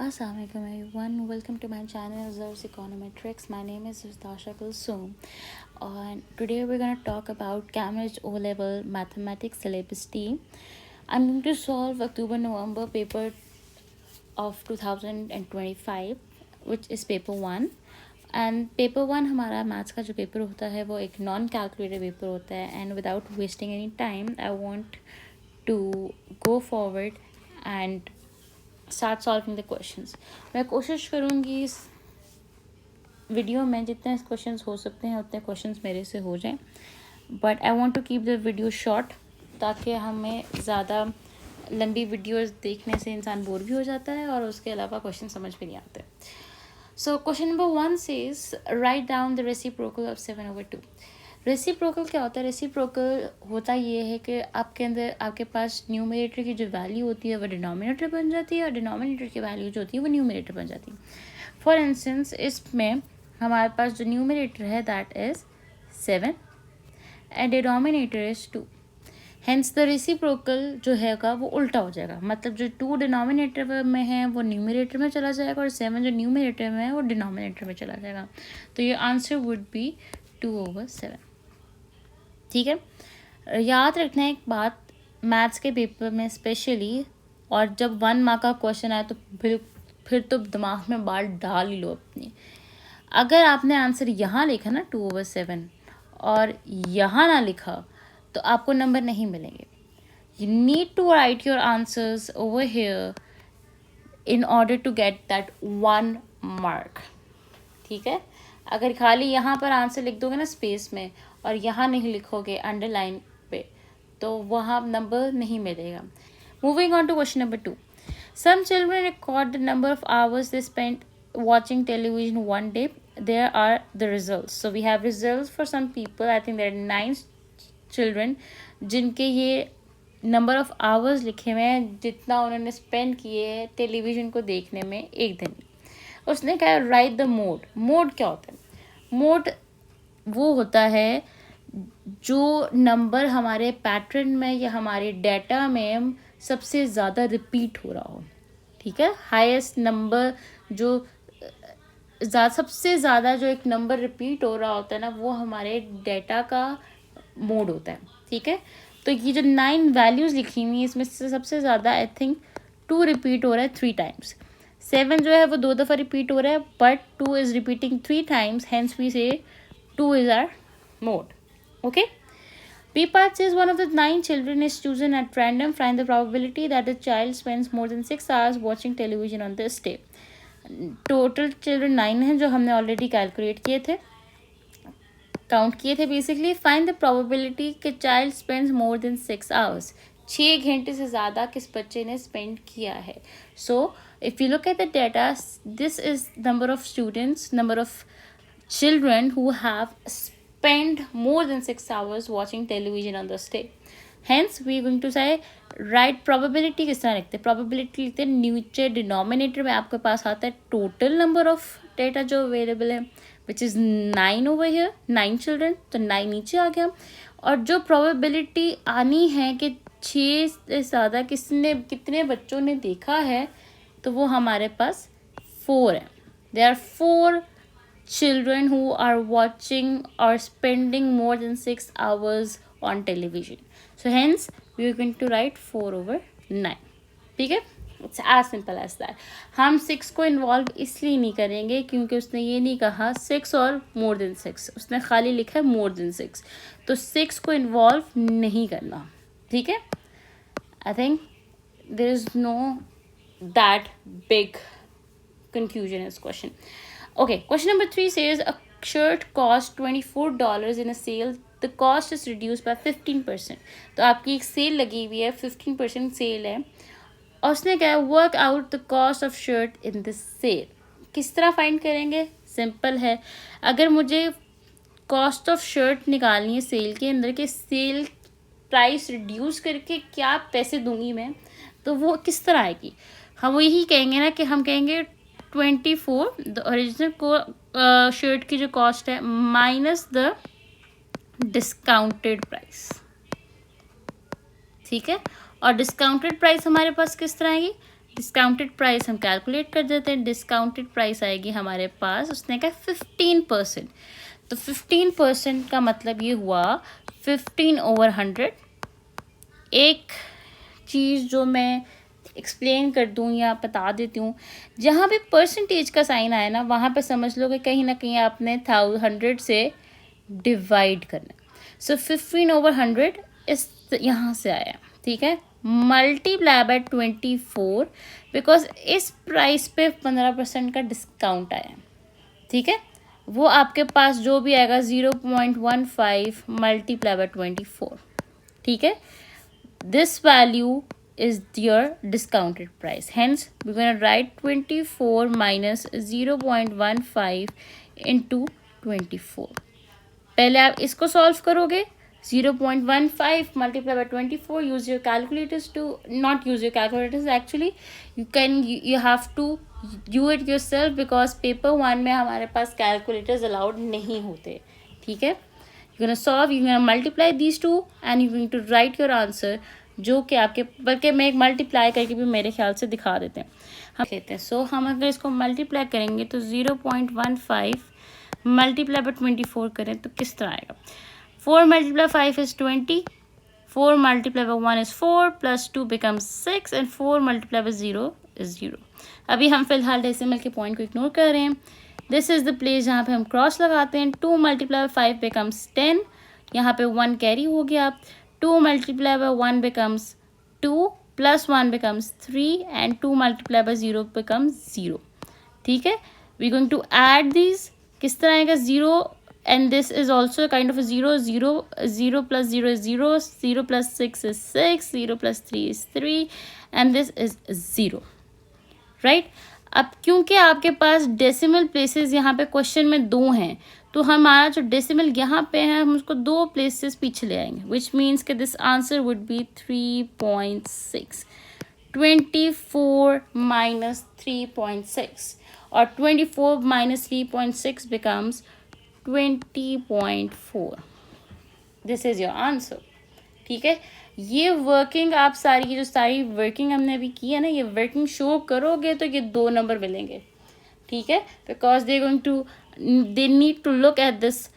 Assalamualaikum everyone. Welcome to my channel Zers Econometrics. My name is Tasha Kulsum, and today we're going to talk about Cambridge O-Level Mathematics syllabus T. I'm going to solve October-November paper of 2025, which is paper 1. And paper 1 हमारा maths का जो paper होता है वो एक non calculated paper होता है. And without wasting any time I want to go forward and start solving the questions. मैं कोशिश करूँगी इस वीडियो में जितने क्वेश्चंस हो सकते हैं उतने क्वेश्चंस मेरे से हो जाएं, but I want to keep the video short ताकि हमें ज़्यादा लंबी वीडियोस देखने से इंसान बोर भी हो जाता है और उसके अलावा क्वेश्चन समझ भी नहीं आते. So question number 1 says write down the reciprocal of 7/2. Reciprocal क्या होता है? रेसिप्रोकल होता ये है कि आपके अंदर आपके पास न्यूमरेटर की जो वैल्यू होती है वो डिनोमिनेटर बन जाती है और डिनोमिनेटर की वैल्यू जो होती है वो न्यूमरेटर बन जाती है. फॉर इंस्टेंस इसमें हमारे पास जो न्यूमरेटर है that is 7 and denominator is 2. Hence the reciprocal जो हैगा वो उल्टा हो जाएगा. मतलब जो 2 डिनोमिनेटर में है वो न्यूमरेटर में चला जाएगा और 7 जो न्यूमरेटर में है वो डिनोमिनेटर में चला जाएगा. तो ये आंसर वुड बी 2/7. ठीक है. याद रखना एक बात मैथ्स के पेपर में स्पेशली, और जब 1 मार्क का क्वेश्चन आए तो फिर तो दिमाग में बाल डाल ही लो अपनी. अगर आपने आंसर यहाँ लिखा ना 2/7 और यहाँ ना लिखा तो आपको नंबर नहीं मिलेंगे. You need to write your answers over here in order to get that 1 mark. ठीक है. अगर खाली यहाँ पर आंसर लिख दोगे ना स्पेस में और यहाँ नहीं लिखोगे अंडरलाइन पे तो वहाँ नंबर नहीं मिलेगा. Moving on to question number 2. Some children record the number of hours they spend watching television one day. There are the results. So we have results for some people. I think there are 9 children जिनके ये number of hours लिखे हुए हैं जितना उन्होंने spend किए हैं television को देखने में एक दिन. उसने कहा राइट द मोड. मोड क्या होता है? मोड वो होता है जो नंबर हमारे पैटर्न में या हमारे डाटा में सबसे ज़्यादा रिपीट हो रहा हो. ठीक है. हाईएस्ट नंबर जो सबसे ज़्यादा जो एक नंबर रिपीट हो रहा होता है ना वो हमारे डाटा का मोड होता है. ठीक है. तो ये जो 9 वैल्यूज़ लिखी हुई इसमें से सबसे ज़्यादा आई थिंक 2 रिपीट हो रहा है 3 टाइम्स. 7 जो है वो 2 दफ़ा रिपीट हो रहा है but 2 is repeating 3 times. Hence we say 2 is our mode. Okay. B part says one of the 9 children is chosen at random. Find the probability that the child spends more than 6 hours watching television on this day. Total children 9 हैं जो हमने already calculate किए थे, count किए थे. Basically find the probability कि child spends more than 6 hours. 6 घंटे से ज़्यादा किस बच्चे ने स्पेंड किया है. So if you look at the data this is number of students, number of children who have spend more than 6 hours watching television on this day. Hence we are going to say right probability किस तरह लिखते हैं? probability लिखते हैं नीचे denominator में आपके पास आता है टोटल नंबर ऑफ डेटा जो अवेलेबल है which is 9 over here, 9 children. तो 9 नीचे आ गया. और जो probability आनी है कि 6 से ज़्यादा कितने बच्चों ने देखा है तो वो हमारे पास 4 है. There are 4 children who are watching or spending more than 6 hours on television. So hence we are going to write 4/9. ठीक है. It's as simple as that. हम 6 को इन्वॉल्व इसलिए नहीं करेंगे क्योंकि उसने ये नहीं कहा 6 और more than 6. उसने खाली लिखा है more than 6. तो 6 को इन्वॉल्व नहीं करना. ठीक है. I think there is no that big confusion in this question. Okay, question number 3 says a shirt cost $24 in a sale. The cost is reduced by 15%. तो आपकी एक सेल लगी हुई है, 15% सेल है और उसने क्या है work out the cost of shirt in this sale. किस तरह फाइंड करेंगे? सिंपल है. अगर मुझे कॉस्ट ऑफ शर्ट निकालनी है सेल के अंदर के सेल प्राइस रिड्यूस करके क्या पैसे दूंगी मैं, तो वो किस तरह आएगी? हम वो यही कहेंगे ना कि हम कहेंगे 24 द ओरिजिनल को शर्ट की जो कॉस्ट है माइनस द डिस्काउंटेड प्राइस. ठीक है. और डिस्काउंटेड प्राइस हमारे पास किस तरह आएगी? डिस्काउंटेड प्राइस हम कैलकुलेट कर देते हैं. डिस्काउंटेड प्राइस आएगी हमारे पास, उसने कहा 15%. तो 15% का मतलब ये हुआ 15/100. एक चीज़ जो मैं एक्सप्लेन कर दूँ या बता देती हूँ, जहाँ भी परसेंटेज का साइन आया ना, वहाँ पे समझ लो कि कहीं ना कहीं आपने 100 से डिवाइड करना. सो 15/100 इस यहाँ से आया, ठीक है. मल्टीप्लाई बाय 24 बिकॉज इस प्राइस पे 15% का डिस्काउंट आया, ठीक है. वो आपके पास जो भी आएगा 0.15 मल्टीप्लाई बाय 24, ठीक है. This value is your discounted price. Hence, we're going to write 24 minus 0.15 into 24. पहले आप इसको सॉल्व करोगे. 0.15 multiplied by 24. Use your calculators to not use your calculators. Actually, you have to do it yourself because paper 1 में हमारे पास calculators allowed नहीं होते, ठीक है. You're gonna solve, you're gonna multiply these two and you're going to write your answer, जो कि आपके, बल्कि मैं एक मल्टीप्लाई करके भी मेरे ख्याल से दिखा देते हैं, हम कहते हैं. सो हम अगर इसको मल्टीप्लाई करेंगे तो 0.15 मल्टीप्लाई बाय 24 करें तो किस तरह आएगा. 4 multiply 5 is 20. 4 multiply by 1 is 4 plus 2 becomes 6 and 4 multiply by 0 is 0. अभी हम फिलहाल डेसिमल के पॉइंट को इग्नोर कर रहे हैं. दिस इज़ द प्लेस जहाँ पे हम क्रॉस लगाते हैं. 2 मल्टीप्लाई बाय 5 बिकम्स 10. यहाँ पे 1 कैरी हो गया. 2 multiply by 1 becomes 2 plus 1 becomes 3 and 2 multiply by 0 becomes 0, ठीक है. We going to add this. किस तरह आएगा 0 and this is also kind of a 0. 0 plus 0 is 0. 0 plus 6 is 6. 0 plus 3 is 3 and this is 0, right. अब क्योंकि आपके पास decimal places यहाँ पे क्वेश्चन में 2 हैं, तो हमारा जो डेसिमल यहाँ पे है हम उसको 2 प्लेसेस पीछे ले आएंगे, विच मीन्स कि this answer would be 3.6. 24 minus 3.6 और 24 minus 3.6 becomes 20.4. This is your answer, ठीक है. ये वर्किंग आप सारी की जो सारी वर्किंग हमने अभी की है ना, ये वर्किंग शो करोगे तो ये 2 नंबर मिलेंगे, ठीक है. Because they need to look at this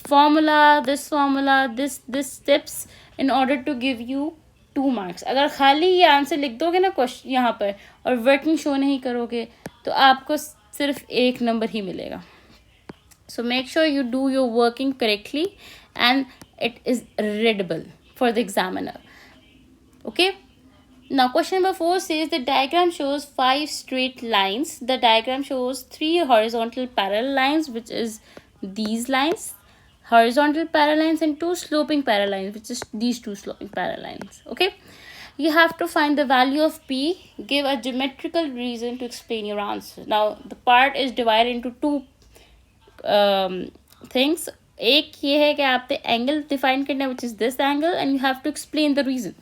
formula, this steps in order to give you 2 marks. अगर खाली ये आंसर लिख दोगे ना क्वेश्चन यहाँ पर और वर्किंग शो नहीं करोगे तो आपको सिर्फ 1 नंबर ही मिलेगा. So make sure you do your working correctly and it is readable for the examiner. Okay. Now question number 4 says the diagram shows 5 straight lines. The diagram shows 3 horizontal parallel lines, which is these lines, horizontal parallel lines, and 2 sloping parallel lines, which is these 2 sloping parallel lines. Okay. You have to find the value of P. Give a geometrical reason to explain your answer. Now the part is divided into 2 things. एक ये है कि आपने angle define करना है, which is this angle, and you have to explain the reason.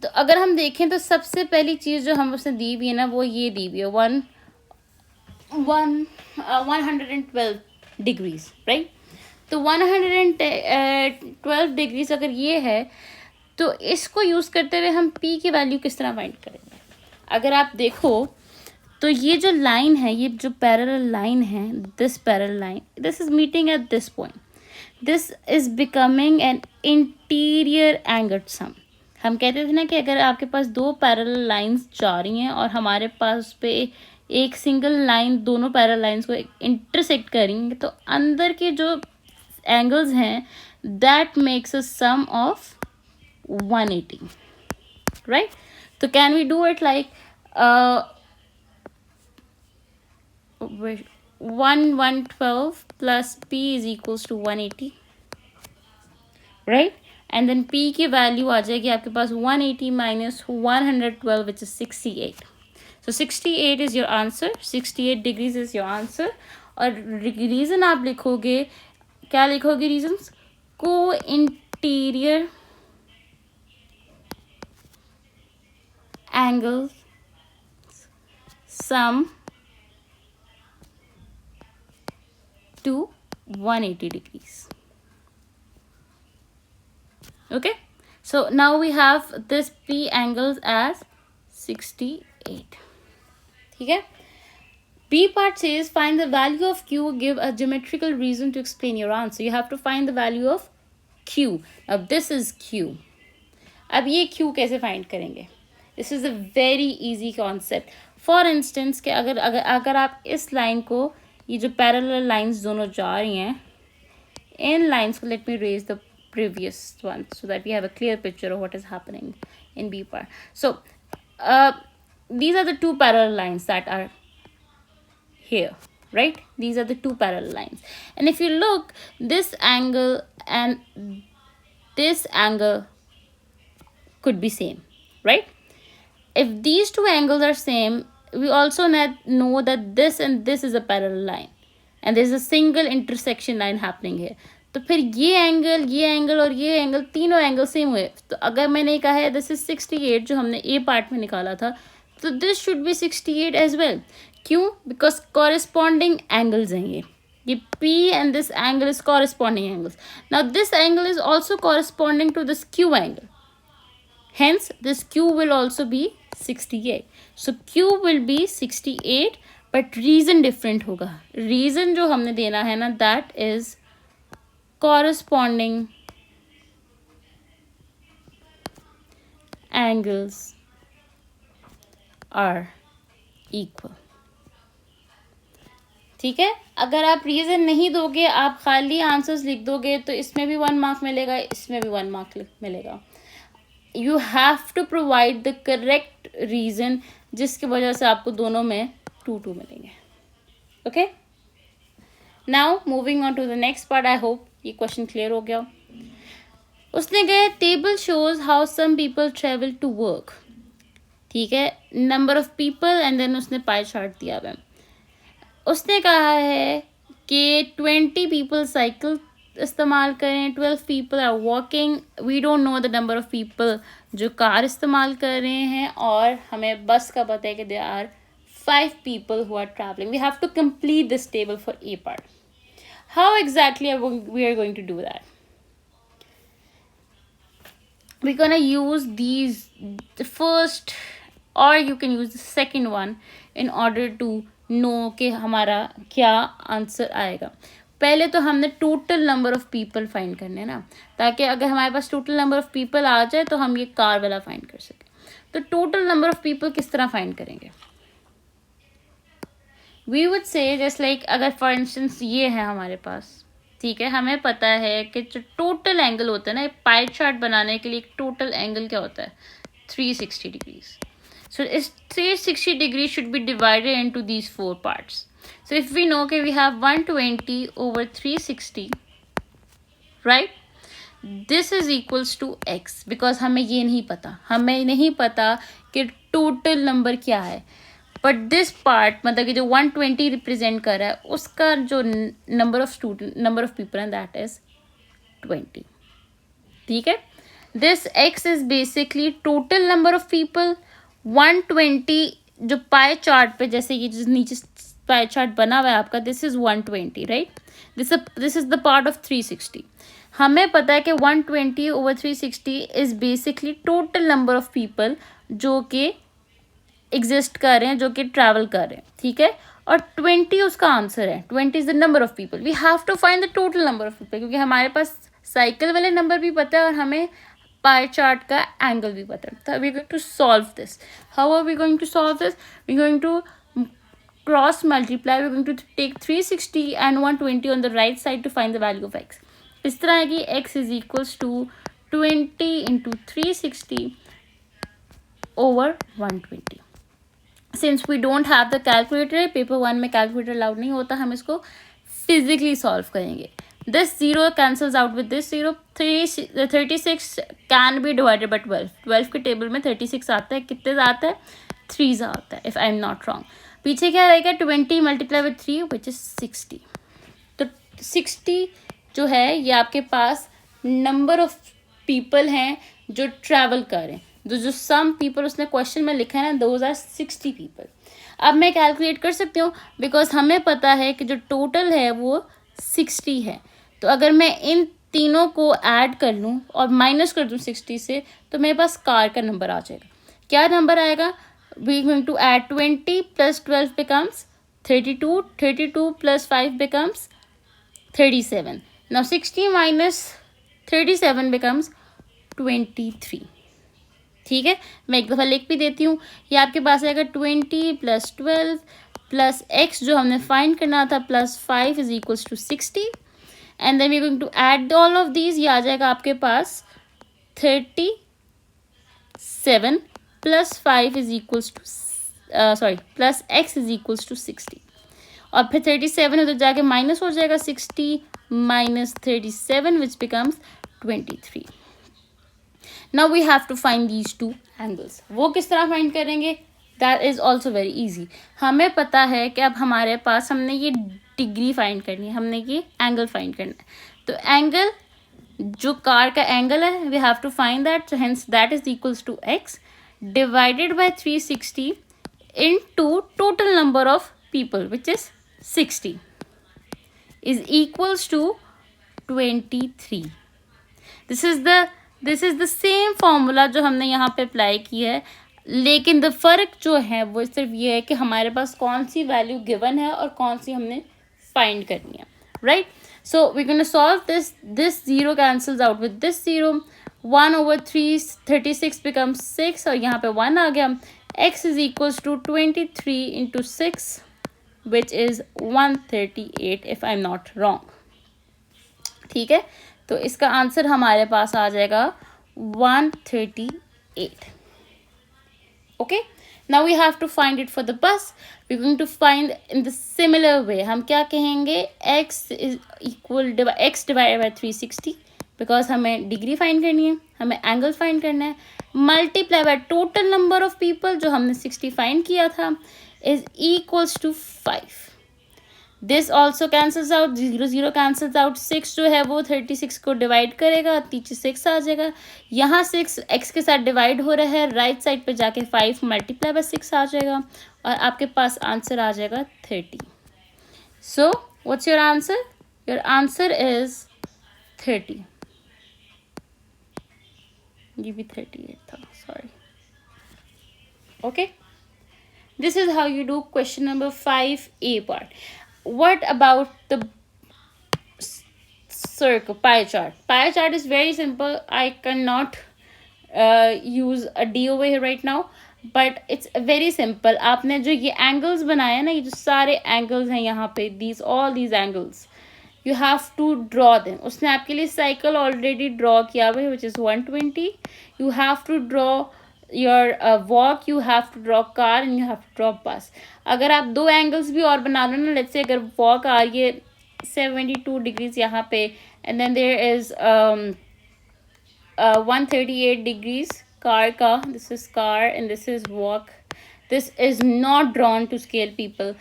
तो अगर हम देखें तो सबसे पहली चीज़ जो हम उसने दी हुई है ना, वो ये दी हुई है 112 डिग्रीज, राइट. तो 112 डिग्रीज अगर ये है तो इसको यूज़ करते हुए हम पी की वैल्यू किस तरह फाइंड करेंगे. अगर आप देखो तो ये जो लाइन है, ये जो पैरेलल लाइन है, this parallel line, this is meeting at this point. This is becoming an interior angle sum. हम कहते थे ना कि अगर आपके पास 2 पैरेलल लाइंस जा रही हैं और हमारे पास पे एक सिंगल लाइन दोनों पैरेलल लाइंस को इंटरसेक्ट करेंगे तो अंदर के जो एंगल्स हैं that makes a sum of 180, right. तो can we do it like 112 plus P is equals to 180, right. And then P की वैल्यू आ जाएगी आपके पास 180 minus 112 which is 68. So 68 is your answer. 68 degrees is your answer. और reason आप लिखोगे, क्या लिखोगे regions? को interior angle sum to 180 degrees. Okay, so now we have this P angles as 68. ठीक है. B part says find the value of Q, give a geometrical reason to explain your answer. You have to find the value of Q. Now this is Q. अब ये Q कैसे find करेंगे? This is a very easy concept. For instance कि अगर आप इस line को, ये जो parallel lines दोनों जा रही हैं, इन lines को, let me erase the previous one so that we have a clear picture of what is happening in B part. So these are the two parallel lines that are here, right? These are the two parallel lines, and if you look, this angle and this angle could be same, right? If these two angles are same, we also know that this and this is a parallel line and there's a single intersection line happening here. तो फिर ये angle और ये angle, तीनों angle same हुए. तो अगर मैंने कहा है दिस इज 68 जो हमने ए पार्ट में निकाला था, तो this should be 68 as well. क्यों? बिकॉज कॉरेस्पॉन्डिंग एंगल्स हैं ये P and this angle is corresponding angles. Now this angle is also corresponding to this Q angle. Hence this Q will also be 68. So Q will be 68, but reason different होगा. Reason जो हमने देना है ना, that is corresponding angles are equal. ठीक है. अगर आप रीजन नहीं दोगे, आप खाली आंसर्स लिख दोगे, तो इसमें भी 1 मार्क मिलेगा, इसमें भी 1 मार्क मिलेगा. You have to provide the correct reason, जिसकी वजह से आपको दोनों में 2 मिलेंगे. Okay. Now moving on to the next part. I hope ये क्वेश्चन क्लियर हो गया. उसने कहा table shows how some people travel to work. ठीक है. Number of people and then उसने पाई चार्ट दिया हुआ है. उसने कहा है कि 20 पीपल साइकिल इस्तेमाल करें, 12 people are walking. We don't know the number of people जो कार इस्तेमाल कर रहे हैं, और हमें बस का पता है कि there are 5 people who are travelling. We have to complete this table for a part. How exactly we are going to do that? We gonna use these the first, और you can use the second one in order to know कि हमारा क्या answer आएगा. पहले तो हमने total number of people find करने ना, ताकि अगर हमारे पास टोटल नंबर ऑफ पीपल आ जाए तो हम ये कार वाला फाइंड कर सकें. तो टोटल नंबर ऑफ पीपल किस तरह फाइंड करेंगे? We would say just like, अगर फॉर इंस्टेंस ये है हमारे पास, ठीक है, हमें पता है कि जो टोटल एंगल होता है ना, पाई चार्ट बनाने के लिए एक टोटल एंगल क्या होता है? 360 degrees. So this 360 degree should be divided into these 4 parts. So if we know that we have 120 over 360, right? This is equals to x, because हमें ये नहीं पता कि total number क्या है. But this part, मतलब कि जो 120 represent कर रहा है, उसका जो number of people and that is 20. ठीक है. This x is basically total number of people. 120 जो पाई चार्ट पे, जैसे ये जो नीचे पाई चार्ट बना हुआ है आपका, this is 120, right? This is the part of 360. हमें पता है कि 120 over 360 is basically total number of people जो कि एग्जिस्ट कर रहे हैं, जो कि ट्रैवल कर रहे हैं. ठीक है. और 20 उसका आंसर है. 20 is the number of people. We have to find the total number of people, क्योंकि हमारे पास साइकिल वाले नंबर भी पता है और हमें पाई चार्ट का एंगल भी पता है. तो we going to solve this. How are we going to solve this? We going to cross multiply. We going to take 360 and 120 on the right side to find the value of x. इस तरह है कि x is equals to 20 into 360 over 120. Since we don't have the calculator, paper 1 में calculator allowed नहीं होता, हम इसको physically solve करेंगे. This 0 cancels out with this 0. 36 can be divided by 12. 12 के टेबल में 36 आता है. कितने आता है? 3 आता है, if I am not wrong. पीछे क्या रहेगा? 20 multiply with 3 which is 60. तो 60 जो है ये आपके पास नंबर ऑफ पीपल हैं जो ट्रैवल कर रहे हैं. जो सम पीपल उसने क्वेश्चन में लिखा है ना, दोज आर 60 पीपल. अब मैं कैलकुलेट कर सकती हूँ, बिकॉज हमें पता है कि जो टोटल है वो 60 है. तो अगर मैं इन तीनों को ऐड कर लूँ और माइनस कर दूँ 60 से, तो मेरे पास कार का नंबर आ जाएगा. क्या नंबर आएगा? we're going to add 20 plus 12 becomes 32. 32 plus 5 becomes 37. Now 60 minus 37 becomes 23. ठीक है, मैं एक दफ़ा लिख भी देती हूँ. ये आपके पास आएगा 20 प्लस 12 प्लस x जो हमने फाइंड करना था plus 5 is equals to 60. And then we going to add all of these. ये आ जाएगा आपके पास 37 plus 5 is equals to plus x is equals to 60. और फिर 37 उधर जाके माइनस हो जाएगा. 60 minus 37 which becomes 23. Now we have to find these two angles. वो किस तरह फाइंड करेंगे? That is also very easy. हमें पता है कि अब हमारे पास हमने ये डिग्री फाइंड करनी है, हमने ये एंगल फाइंड करना है. तो एंगल जो कार का एंगल है we have to find that. So hence that is equals to x divided by 360 into total number of people which is 60 is equals to 23. This is the same formula जो हमने यहाँ पे apply की है, लेकिन the फर्क जो है वो सिर्फ ये है कि हमारे पास कौन सी वैल्यू गिवन है और कौन सी हमने फाइंड करनी है. Right, so we gonna solve this zero cancels out with this zero. 1/3 36 becomes 6 और यहाँ पे 1 आ गया. x is equals to 23 into 6 which is 138 if I'm not wrong. ठीक है, तो इसका आंसर हमारे पास आ जाएगा 138. Okay, now we have to find it for the bus. We're going to find in the similar way. हम क्या कहेंगे? x divided by 360 because हमें डिग्री फाइंड करनी है, हमें एंगल फाइंड करना है, multiply by total number of people जो हमने 60 फाइंड किया था is equals to 5. This also cancels out. 0 cancels out. 6 जो है वो 36 को डिवाइड करेगा, पीछे 6 आ जाएगा. यहाँ 6 x के साथ डिवाइड हो रहा है, राइट साइड पे जाके 5 मल्टीप्लाई बाय 6 आ जाएगा और आपके पास आंसर आ जाएगा 30. So what's your answer? Your answer is 30. ये भी 38 था, sorry. Okay. This is how you do question number 5A part. What about the circle, pie chart? Pie chart is very simple. I cannot use a D over here right now, but it's very simple. आपने जो ये angles बनाया ना, ये जो सारे angles हैं यहाँ पे, all these angles, you have to draw them. उसने आपके लिए cycle already draw किया हुआ है, which is 120. You have to draw your walk, you have to draw car and you have to draw bus. अगर आप दो एंगल्स भी और बना लो ना, लेट्स से अगर वॉक आ रही है 72 डिग्रीज यहाँ पे and then there is 138 degrees car का, this is car and this is walk. This is not drawn to scale people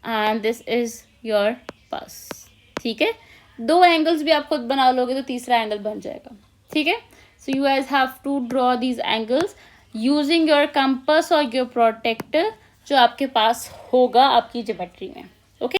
and this is your bus. ठीक है, दो एंगल्स भी आप खुद बना लोगे तो तीसरा एंगल बन जाएगा. ठीक है, so you guys have to draw these angles using your compass और योर प्रोटेक्टर जो आपके पास होगा आपकी ज्योमेट्री में.